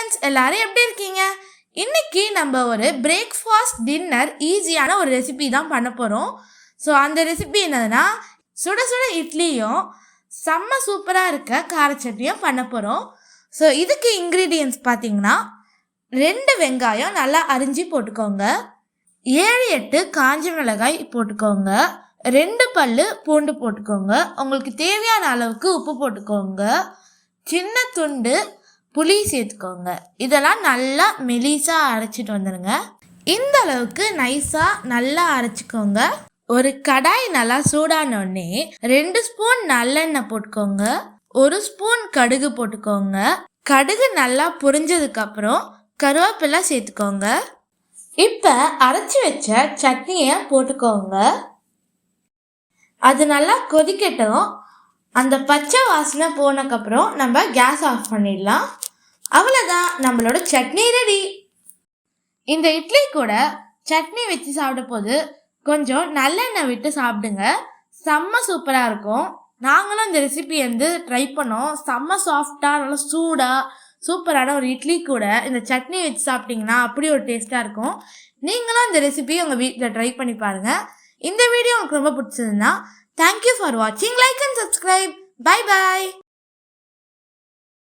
Friends, எல்லாரும் எப்படி இருக்கீங்க? இன்னைக்கு நம்ம ஒரு பிரேக்ஃபாஸ்ட் டின்னர் ஈஸியான ஒரு ரெசிபி தான் பண்ண போகிறோம். ஸோ அந்த ரெசிபி என்னதுன்னா, சுட சுட இட்லியும் செம்ம சூப்பராக இருக்க கார சட்னியும் பண்ண போகிறோம். ஸோ இதுக்கு இன்க்ரீடியன்ட்ஸ் பார்த்தீங்கன்னா, 2 வெங்காயம் நல்லா அரிஞ்சு போட்டுக்கோங்க, 7-8 காஞ்ச மிளகாய் போட்டுக்கோங்க, 2 பல்லு பூண்டு போட்டுக்கோங்க, உங்களுக்கு தேவையான அளவுக்கு உப்பு போட்டுக்கோங்க, சின்ன துண்டு புளி சேர்த்துக்கோங்க. இதெல்லாம் நல்லா மெலிசாக அரைச்சிட்டு வந்துடுங்க. இந்த அளவுக்கு நைஸாக நல்லா அரைச்சிக்கோங்க. ஒரு கடாய் நல்லா சூடானோடனே 2 ஸ்பூன் நல்லெண்ணெய் போட்டுக்கோங்க, 1 ஸ்பூன் கடுகு போட்டுக்கோங்க. கடுகு நல்லா பொரிஞ்சதுக்கப்புறம் கருவேப்பிலை சேர்த்துக்கோங்க. இப்போ அரைச்சி வச்ச சட்னியை போட்டுக்கோங்க. அது நல்லா கொதிக்கட்டும். அந்த பச்சை வாசனை போனதுக்கப்புறம் நம்ம கேஸ் ஆஃப் பண்ணிடலாம். அவ்வளோதான், நம்மளோட சட்னி ரெடி. இந்த இட்லி கூட சட்னி வச்சு சாப்பிட போது கொஞ்சம் நல்லெண்ணெய் விட்டு சாப்பிடுங்க, செம்ம சூப்பராக இருக்கும். நாங்களும் இந்த ரெசிபி ட்ரை பண்ணோம். செம்ம சாஃப்டாக நல்லா சூடாக சூப்பரான ஒரு இட்லி கூட இந்த சட்னி வச்சு சாப்பிட்டிங்கன்னா அப்படி ஒரு டேஸ்ட்டாக இருக்கும். நீங்களும் இந்த ரெசிபி உங்கள் வீட்டில் ட்ரை பண்ணி பாருங்கள். இந்த வீடியோ உங்களுக்கு ரொம்ப பிடிச்சதுன்னா தேங்க்யூ ஃபார் வாட்சிங். Like and subscribe. Bye bye.